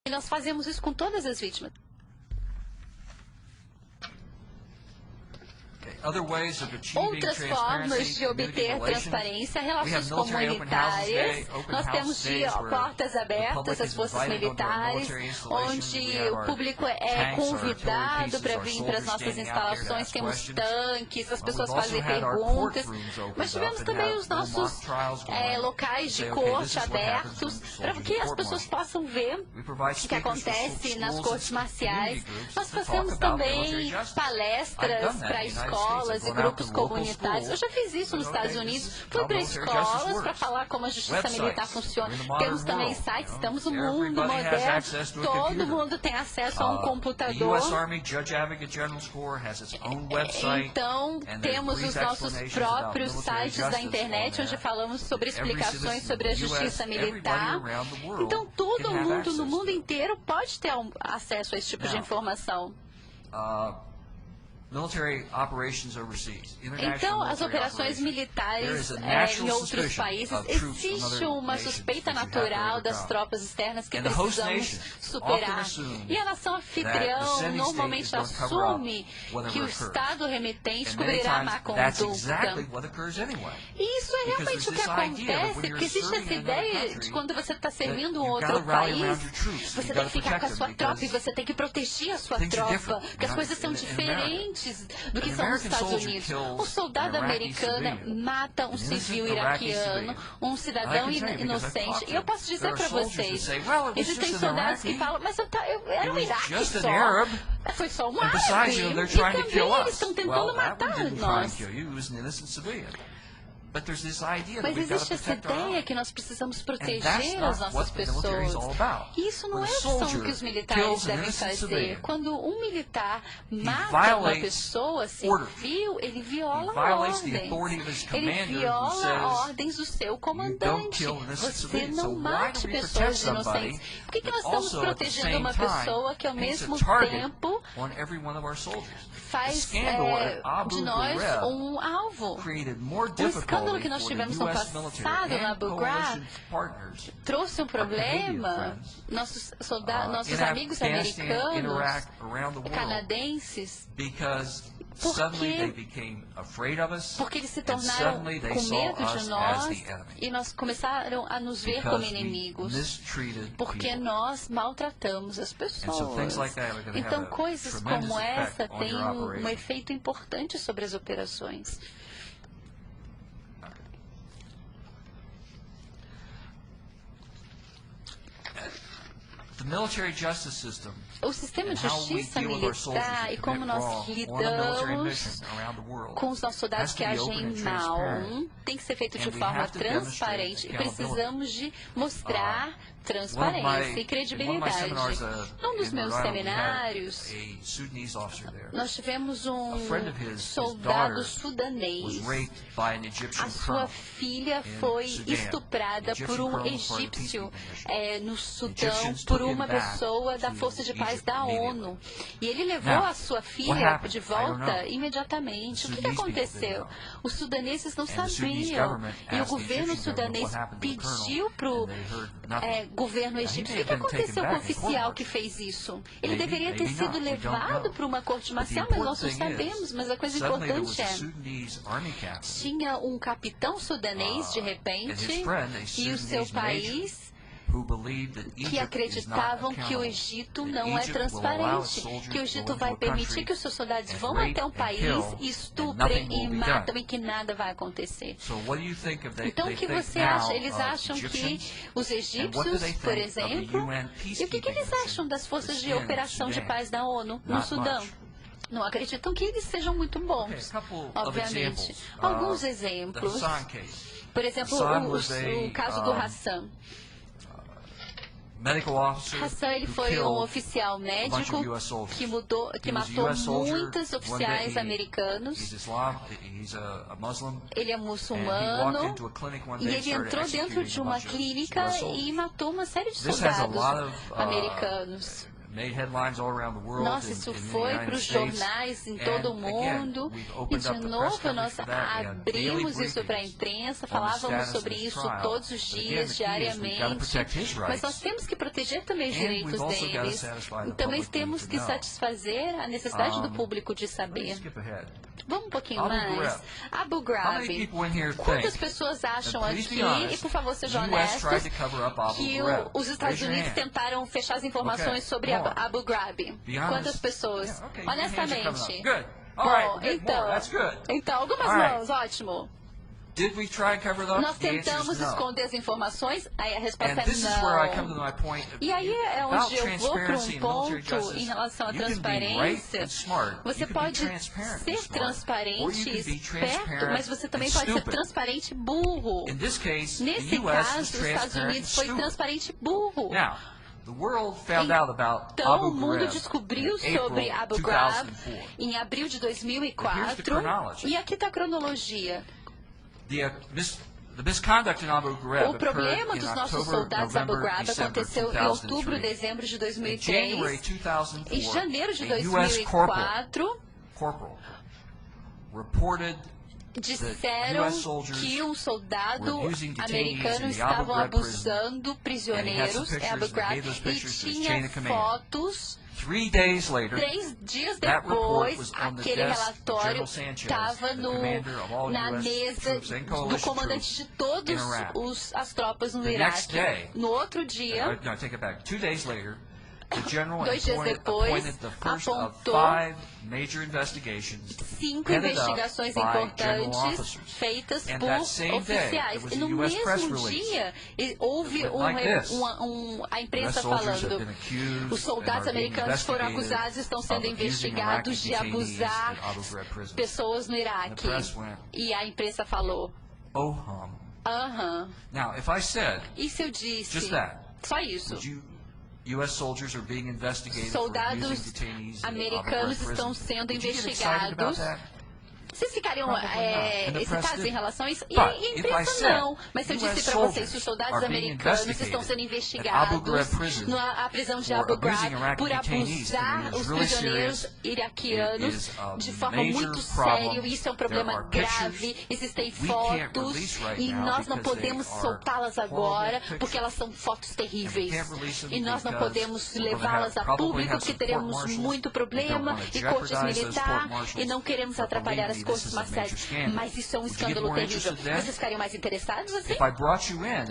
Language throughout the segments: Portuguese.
E nós fazemos isso com todas as vítimas. Outras formas de obter transparência, relações comunitárias. Nós temos portas abertas às forças militares, onde o público é convidado para vir para as nossas instalações. Temos tanques, as pessoas fazem perguntas. Mas tivemos também os nossos locais de corte abertos, para que as pessoas possam ver o que acontece nas cortes marciais. Nós fazemos também palestras para escolas e grupos comunitários. Eu já fiz isso nos Estados Unidos. Fui para escolas para falar como a justiça militar funciona. Temos também sites, estamos no mundo moderno. Todo mundo tem acesso a um computador. Então, temos os nossos próprios sites da internet, onde falamos sobre explicações sobre a justiça militar. Então, todo mundo no mundo inteiro pode ter acesso a esse tipo de informação. Então, as operações militares em outros países, existe uma suspeita natural das tropas externas que precisamos superar. E a nação anfitriã normalmente assume que o Estado remetente cobrirá a má conduta. E isso é realmente o que acontece, porque existe essa ideia de quando você está servindo um outro país, você tem que ficar com a sua tropa e você tem que proteger a sua tropa, porque as coisas são diferentes do que são nos Estados Unidos. Um soldado americano mata um civil iraquiano, um cidadão inocente. E eu posso dizer para vocês, existem soldados que falam, mas eu era um Iraque só. Foi só um árabe. E também eles estão tentando matar nós. Mas existe essa ideia que nós precisamos proteger as nossas pessoas. E isso não é a opção que os militares devem fazer. Quando um militar mata uma pessoa civil, ele viola ordens. Ele viola ordens do seu comandante. Você não mate pessoas inocentes. Por que nós estamos protegendo uma pessoa que, ao mesmo tempo, faz de nós um alvo? O escândalo que nós tivemos no passado na Abu Ghraib trouxe um problema. Nossos amigos americanos, canadenses, porque eles se tornaram com medo de nós e nós começaram a nos ver como inimigos, porque nós maltratamos as pessoas. Então, coisas como essa têm um efeito importante sobre as operações. O sistema de justiça militar e como nós lidamos com os nossos soldados que agem mal tem que ser feito de forma transparente e precisamos de mostrar transparência e credibilidade. Num dos meus seminários, nós tivemos um soldado sudanês. A sua filha foi estuprada por um egípcio no Sudão, por uma pessoa da Força de Paz da ONU. E ele levou a sua filha de volta imediatamente. O que aconteceu? Os sudaneses não sabiam. E o governo sudanês pediu para o governo egípcio. O que aconteceu com o oficial que fez isso? Ele deveria ter sido levado para uma corte marcial, mas nós não sabemos. Mas a coisa importante tinha um capitão sudanês, de repente, e o seu país, que acreditavam que o Egito não é transparente, que o Egito vai permitir que os seus soldados vão até um país, estuprem e matam e que nada vai acontecer. Então, o que você acha? Eles acham que os egípcios, por exemplo, e o que eles acham das forças de operação de paz da ONU no Sudão? Não acreditam que eles sejam muito bons, obviamente. Alguns exemplos. Por exemplo, o caso do Hassan. Hassan, ele foi um oficial médico que matou muitos oficiais americanos. Ele é muçulmano e ele entrou dentro de uma clínica e matou uma série de soldados americanos. Nossa, isso foi para os jornais em todo o mundo. E, de novo, nós abrimos isso para a imprensa, falávamos sobre isso todos os dias, diariamente. Mas nós temos que proteger também os direitos deles. E também temos que satisfazer a necessidade do público de saber. Vamos um pouquinho mais. Abu Ghraib. Quantas pessoas acham aqui, e por favor sejam honestos, que os Estados Unidos tentaram fechar as informações sobre Abu Ghraib? Quantas pessoas? Honestamente. Bom, então, algumas mãos, ótimo. Nós tentamos esconder as informações? Aí a resposta é não. E aí é onde eu vou para um ponto em relação à transparência. Você pode ser transparente e esperto, mas você também pode ser transparente e burro. Nesse caso, os Estados Unidos foi transparente e burro. Então, o mundo descobriu sobre Abu Ghraib em abril de 2004. E aqui está a cronologia. O problema dos nossos soldados Abu Ghraib aconteceu em outubro, dezembro de 2003. Em janeiro de 2004, disseram que um soldado americano estava abusando prisioneiros em Abu Ghraib e tinha fotos. 3 dias depois, aquele relatório estava na mesa do comandante de todas as tropas no Iraque. No outro dia, 2 dias depois, apontou 5 investigações importantes feitas por oficiais. E no mesmo dia, houve a imprensa falando: os soldados americanos foram acusados e estão sendo investigados de abusar pessoas no Iraque. E a imprensa falou: e se eu disse só isso? Soldados americanos estão sendo investigados. Vocês ficariam excitados em relação a isso? E a imprensa não. Mas se eu disse para vocês que os soldados americanos estão sendo investigados na prisão de Abu Ghraib por abusar os prisioneiros iraquianos de forma muito séria, e isso é um problema grave, existem fotos e nós não podemos soltá-las agora porque elas são fotos terríveis. E nós não podemos levá-las a público porque teremos muito problema e cortes militar e não queremos atrapalhar as cortes marciais. Mas isso é um escândalo terrível. Vocês ficariam mais interessados assim?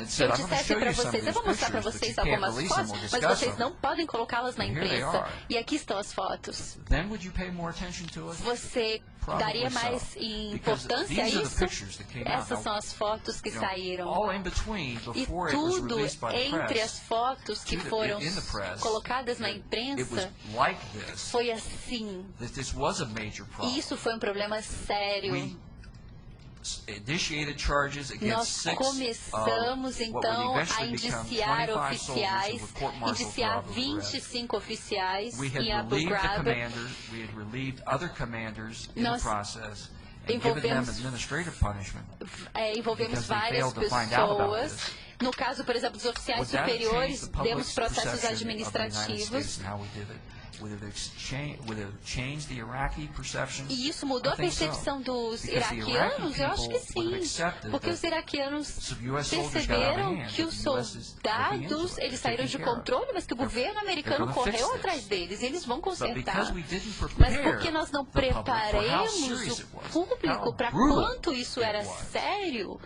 Se eu dissesse para vocês, eu vou mostrar para vocês algumas fotos, mas vocês não podem colocá-las na imprensa. E aqui estão as fotos. Você daria mais importância a isso? Essas são as fotos que saíram. E tudo entre as fotos que foram colocadas na imprensa foi assim. E isso foi um problema sério. Nós começamos então a indiciar oficiais, indiciar 25 oficiais em Abu Ghraib. Nós envolvemos várias pessoas. No caso, por exemplo, dos oficiais superiores, demos processos administrativos. E isso mudou a percepção dos iraquianos? Eu acho que sim, porque os iraquianos perceberam que os soldados, eles saíram de controle, mas que o governo americano correu atrás deles, e eles vão consertar. Mas porque nós não preparamos o público para quanto isso era sério,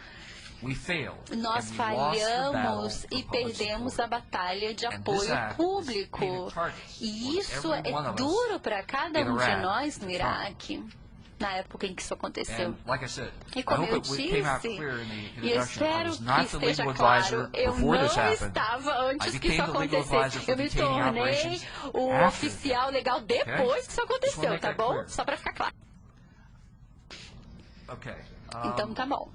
nós falhamos e perdemos a batalha de apoio público. E isso é duro para cada um de nós no Iraque, na época em que isso aconteceu. E como eu disse, e eu espero que esteja claro, eu não estava antes que isso acontecesse. Eu me tornei o oficial legal depois que isso aconteceu, tá bom? Só para ficar claro. Então tá bom.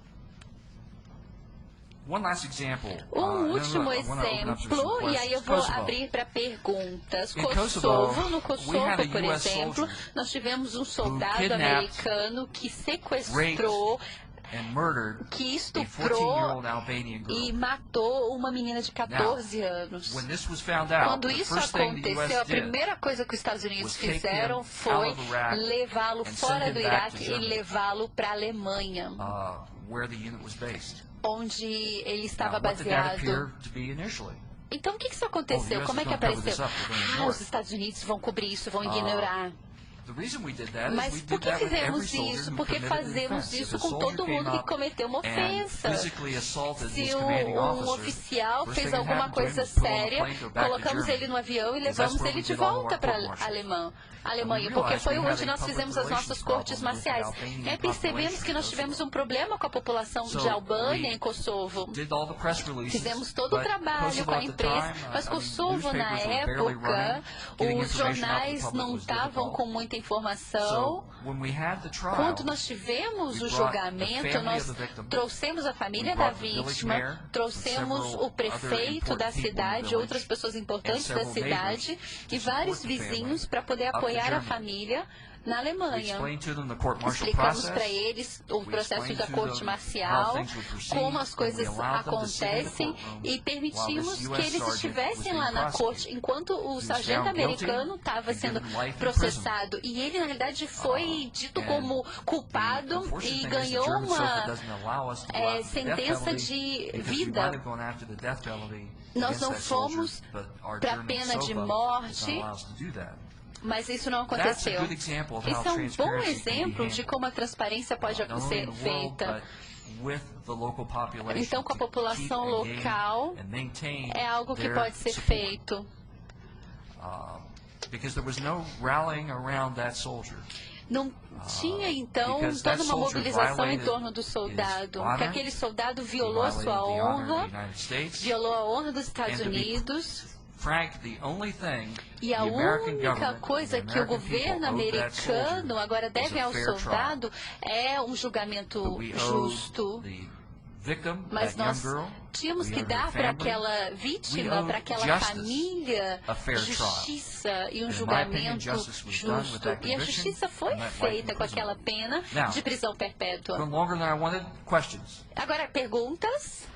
Um último exemplo, e aí eu vou abrir para perguntas. Kosovo, no Kosovo, por exemplo, nós tivemos um soldado americano que sequestrou que estuprou e matou uma menina de 14 anos. Quando isso aconteceu, a primeira coisa que os Estados Unidos fizeram foi levá-lo fora do Iraque e levá-lo para a Alemanha, onde ele estava baseado. Então, o que isso aconteceu? Como é que apareceu? Os Estados Unidos vão cobrir isso, vão ignorar. Mas por que fizemos isso? Porque fazemos isso com todo mundo que cometeu uma ofensa. Se um oficial fez alguma coisa séria, colocamos ele no avião e levamos ele de volta para a Alemanha, porque foi onde nós fizemos as nossas cortes marciais. E aí percebemos que nós tivemos um problema com a população de Albânia em Kosovo. Fizemos todo o trabalho com a imprensa, mas Kosovo, na época, os jornais não estavam com muita informação. Quando nós tivemos o julgamento, nós trouxemos a família da vítima, trouxemos o prefeito da cidade, outras pessoas importantes da cidade e vários vizinhos para poder apoiar a família na Alemanha. Explicamos para eles o processo da corte marcial, como as coisas acontecem e permitimos que eles estivessem lá na corte enquanto o sargento americano estava sendo processado. E ele, na realidade, foi dito como culpado e ganhou uma sentença de vida. Nós não fomos para a pena de morte, mas isso não aconteceu. Esse é um bom exemplo de como a transparência pode ser feita. Então, com a população local, é algo que pode ser feito. Não tinha, então, toda uma mobilização em torno do soldado, porque aquele soldado violou a sua honra, violou a honra dos Estados Unidos. E a única coisa que o governo americano agora deve ao soldado é um julgamento justo. Mas nós tínhamos que dar para aquela vítima, para aquela família, justiça e um julgamento justo. E a justiça foi feita com aquela pena de prisão perpétua. Agora, perguntas?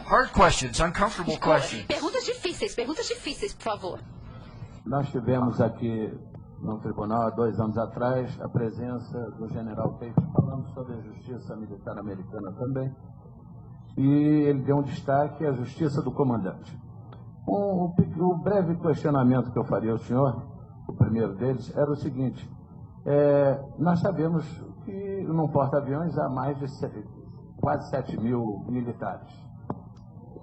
Hard questions, uncomfortable questions. Perguntas difíceis, por favor. Nós tivemos aqui no tribunal, há 2 anos atrás, a presença do general Tate falando sobre a justiça militar americana também. E ele deu um destaque à justiça do comandante. O breve questionamento que eu faria ao senhor, o primeiro deles, era o seguinte. Nós sabemos que num porta-aviões há mais de quase 7 mil militares.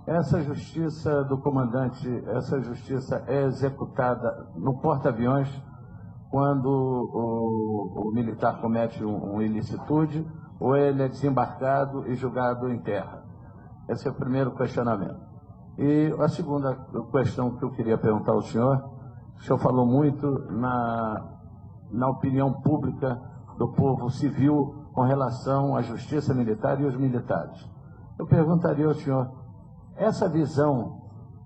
Essa justiça do comandante, essa justiça é executada no porta-aviões quando o militar comete uma ilicitude ou ele é desembarcado e julgado em terra? Esse é o primeiro questionamento. E a segunda questão que eu queria perguntar ao senhor, o senhor falou muito na opinião pública do povo civil com relação à justiça militar e os militares. Eu perguntaria ao senhor, essa visão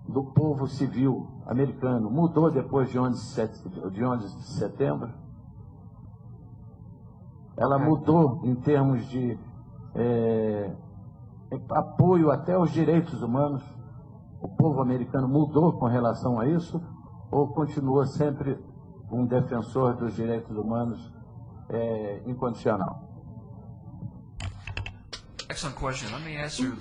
do povo civil americano mudou depois de 11 de setembro? Ela mudou em termos de apoio até aos direitos humanos? O povo americano mudou com relação a isso? Ou continua sempre um defensor dos direitos humanos incondicional?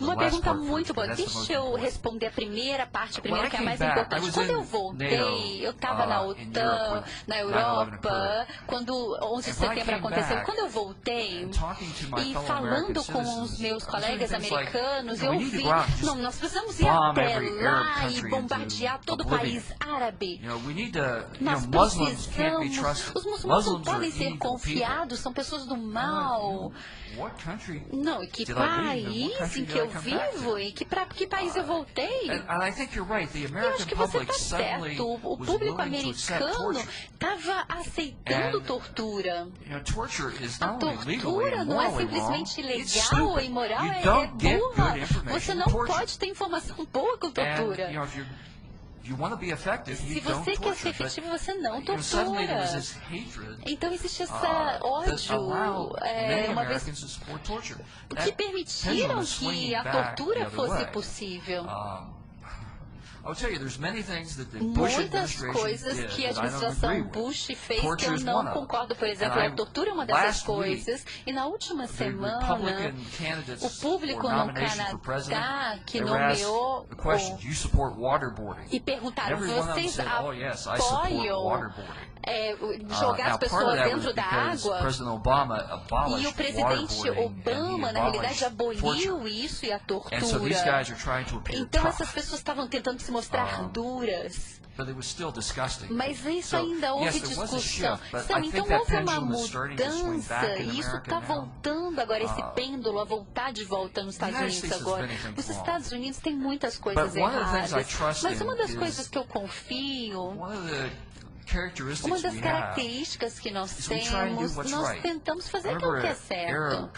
Uma pergunta muito boa. Deixa eu responder a primeira parte primeiro, que é a mais importante. Quando eu voltei, eu estava na OTAN, na Europa, quando 11 de setembro aconteceu. Quando eu voltei e falando com os meus colegas americanos, eu vi, não, nós precisamos ir até lá e bombardear todo o país árabe. Nós precisamos, os muçulmanos não podem ser confiados, são pessoas do mal. Não, e que país em que eu vivo? E para que país eu voltei? Eu acho que você está certo. O público americano estava aceitando tortura. A tortura não é simplesmente ilegal ou imoral, é burra. Você não pode ter informação boa com tortura. Se você quer ser efetivo, você não tortura. Então existe essa ódio, uma vez que permitiram que a tortura fosse possível. Muitas coisas que a administração Bush fez que eu não concordo. Por exemplo, a tortura é uma dessas coisas. E na última semana, o público no Canadá que nomeou e perguntaram, vocês apoiam jogar as pessoas dentro da água? E o presidente Obama, na realidade, aboliu isso e a tortura. Então essas pessoas estavam tentando se mostrar duras. Mas isso ainda houve discussão. Então houve uma mudança e isso está voltando agora, esse pêndulo a voltar de volta nos Estados Unidos agora. Os Estados Unidos têm muitas coisas erradas, mas uma das coisas que eu confio, uma das características que nós temos, nós tentamos fazer aquilo que é certo.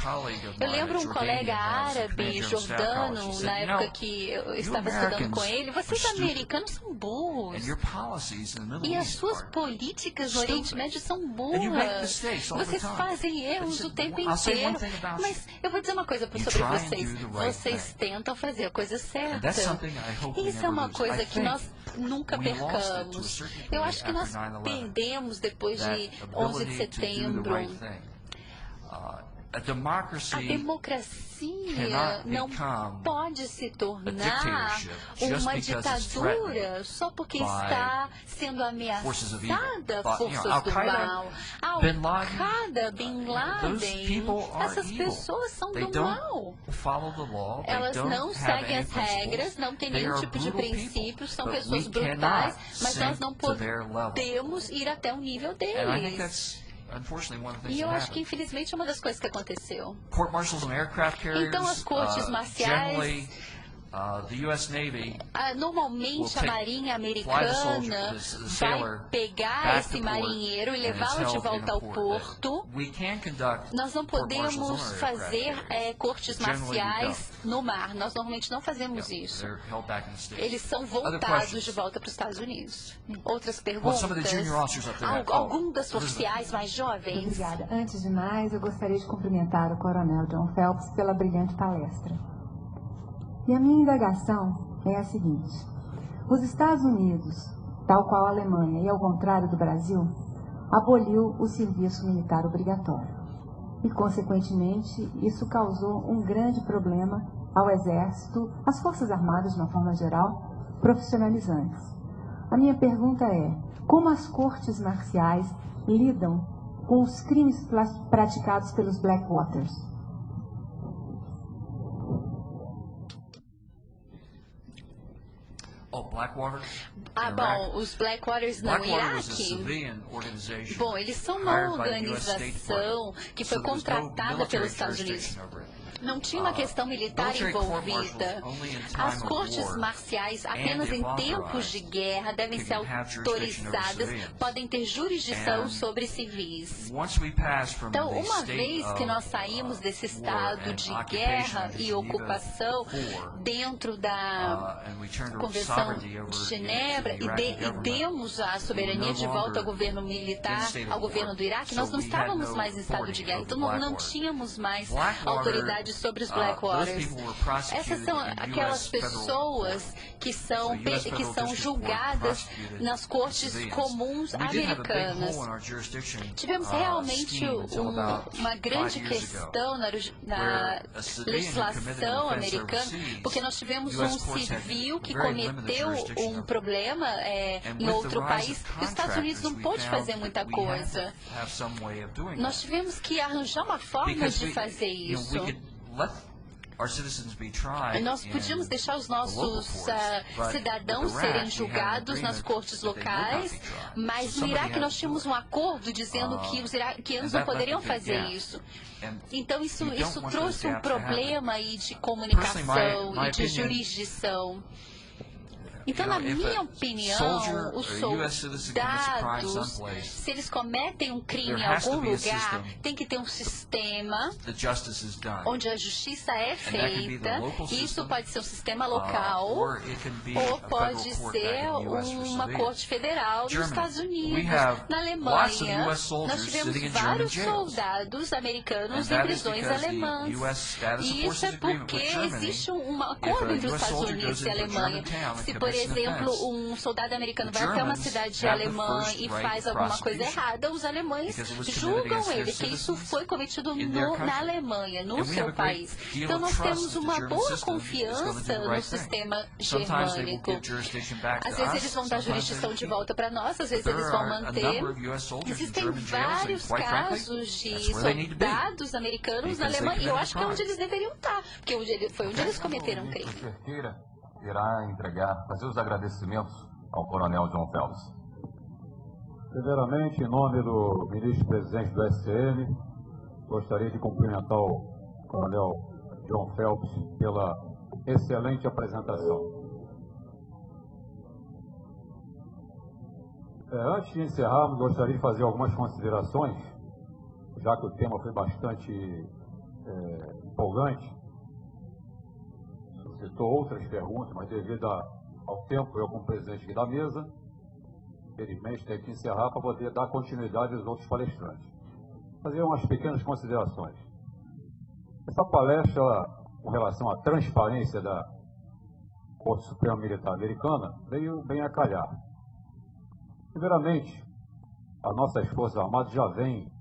Eu lembro um colega árabe, jordano, na época que eu estava estudando com ele, vocês americanos são burros. E as suas políticas no Oriente Médio são burras. Vocês fazem erros o tempo inteiro. Mas eu vou dizer uma coisa sobre vocês. Vocês tentam fazer a coisa certa. Isso é uma coisa que nós nunca percamos. Eu acho que nós perdemos depois de 11 de setembro. A democracia não pode se tornar uma ditadura só porque está sendo ameaçada forças do mal. Al-Qaeda, Bin Laden, essas pessoas são do mal. Elas não seguem as regras, não têm nenhum tipo de princípio, são pessoas brutais, mas nós não podemos ir até o nível deles. E eu acho que, infelizmente, é uma das coisas que aconteceu. Então, as cortes marciais, normalmente a Marinha Americana vai pegar esse marinheiro e levá-lo de volta ao porto. Nós não podemos fazer cortes marciais no mar. Nós normalmente não fazemos isso. Eles são voltados de volta para os Estados Unidos. Outras perguntas? Algum dos oficiais mais jovens? Obrigada. Antes de mais, eu gostaria de cumprimentar o Coronel John Phelps pela brilhante palestra. E a minha indagação é a seguinte: os Estados Unidos, tal qual a Alemanha e ao contrário do Brasil, aboliu o serviço militar obrigatório. E, consequentemente, isso causou um grande problema ao Exército, às Forças Armadas, de uma forma geral, profissionalizantes. A minha pergunta é: como as cortes marciais lidam com os crimes praticados pelos Blackwaters? Bom, os Blackwaters no Iraque. Bom, eles são uma organização que foi contratada pelos Estados Unidos. Não tinha uma questão militar envolvida. As cortes marciais, apenas em tempos de guerra, devem ser autorizadas, podem ter jurisdição sobre civis. Então, uma vez que nós saímos desse estado de guerra e ocupação dentro da Convenção de Genebra e demos a soberania de volta ao governo militar, ao governo do Iraque, nós não estávamos mais em estado de guerra. Então, não tínhamos mais autoridade sobre os Blackwaters. Essas são aquelas pessoas que são julgadas nas cortes comuns americanas. Tivemos realmente uma grande questão na legislação americana, porque nós tivemos um civil que cometeu um problema em outro país e os Estados Unidos não pôde fazer muita coisa. Nós tivemos que arranjar uma forma de fazer isso. Nós podíamos deixar os nossos cidadãos serem julgados nas cortes locais, mas no Iraque nós tínhamos um acordo dizendo que os iraquianos não poderiam fazer isso. Então isso trouxe um problema aí de comunicação e de jurisdição. Então, na minha opinião, os soldados, se eles cometem um crime em algum lugar, tem que ter um sistema onde a justiça é feita. Isso pode ser um sistema local ou pode ser uma corte federal nos Estados Unidos. Na Alemanha, nós tivemos vários soldados americanos em prisões alemãs. E isso é porque existe um acordo entre os Estados Unidos e a Alemanha. Se, por exemplo, um soldado americano vai até uma cidade alemã e faz alguma coisa errada, os alemães julgam ele, que isso foi cometido na Alemanha, no seu país. Então, nós temos uma boa confiança no sistema germânico. Às vezes eles vão dar jurisdição de volta para nós, às vezes eles vão manter. Existem vários casos de soldados americanos na Alemanha, e eu acho que é onde eles deveriam estar, porque foi onde eles cometeram um crime. Irá fazer os agradecimentos ao Coronel John Phelps. Primeiramente, em nome do ministro-presidente do STM, gostaria de cumprimentar o Coronel John Phelps pela excelente apresentação. Antes de encerrarmos, gostaria de fazer algumas considerações, já que o tema foi bastante empolgante. Citou outras perguntas, mas devido ao tempo, eu como presidente aqui da mesa, infelizmente tenho que encerrar para poder dar continuidade aos outros palestrantes. Fazer umas pequenas considerações. Essa palestra, com relação à transparência da Corte Suprema Militar Americana, veio bem a calhar. Primeiramente, as nossas Forças Armadas já vêm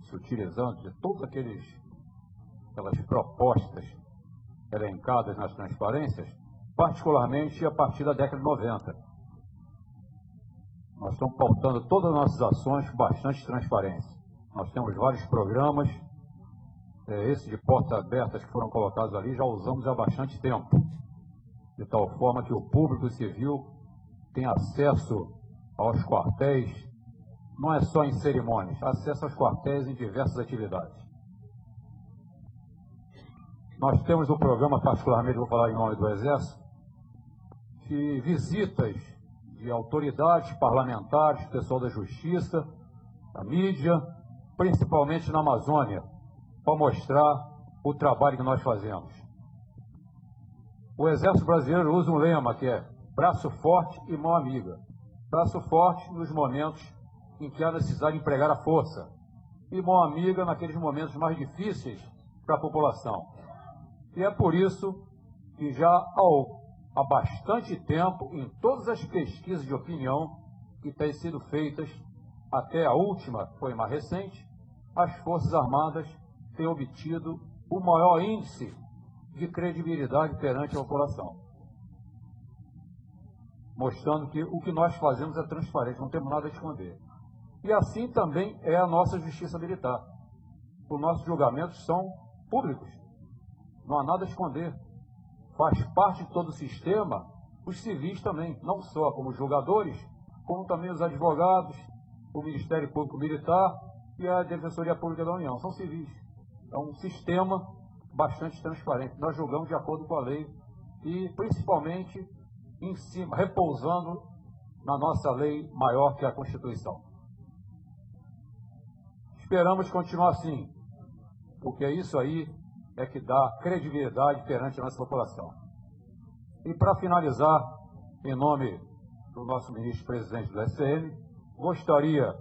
se utilizando de todas aquelas propostas elencadas nas transparências, particularmente a partir da década de 90. Nós estamos pautando todas as nossas ações com bastante transparência. Nós temos vários programas, esses de portas abertas que foram colocados ali, já usamos há bastante tempo, de tal forma que o público civil tem acesso aos quartéis, não é só em cerimônias, acesso aos quartéis em diversas atividades. Nós temos um programa, particularmente, vou falar em nome do Exército, de visitas de autoridades parlamentares, pessoal da Justiça, da mídia, principalmente na Amazônia, para mostrar o trabalho que nós fazemos. O Exército Brasileiro usa um lema que é braço forte e mão amiga. Braço forte nos momentos em que há necessidade de empregar a força, e mão amiga naqueles momentos mais difíceis para a população. E é por isso que já há bastante tempo, em todas as pesquisas de opinião que têm sido feitas, até a última, foi mais recente, as Forças Armadas têm obtido o maior índice de credibilidade perante a população. Mostrando que o que nós fazemos é transparente, não temos nada a esconder. E assim também é a nossa Justiça Militar. Os nossos julgamentos são públicos. Não há nada a esconder. Faz parte de todo o sistema, os civis também, não só como julgadores, como também os advogados, o Ministério Público Militar e a Defensoria Pública da União. São civis. É um sistema bastante transparente. Nós julgamos de acordo com a lei e, principalmente, em cima, repousando na nossa lei maior, que é a Constituição. Esperamos continuar assim, porque isso aí é que dá credibilidade perante a nossa população. E para finalizar, em nome do nosso ministro-presidente do STM, gostaria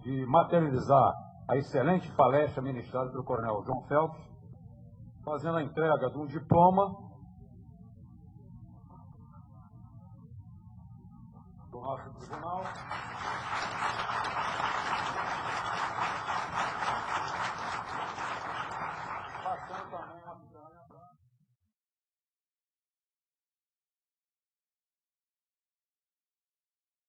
de materializar a excelente palestra ministrada pelo Coronel John Phelps, fazendo a entrega de um diploma do nosso tribunal.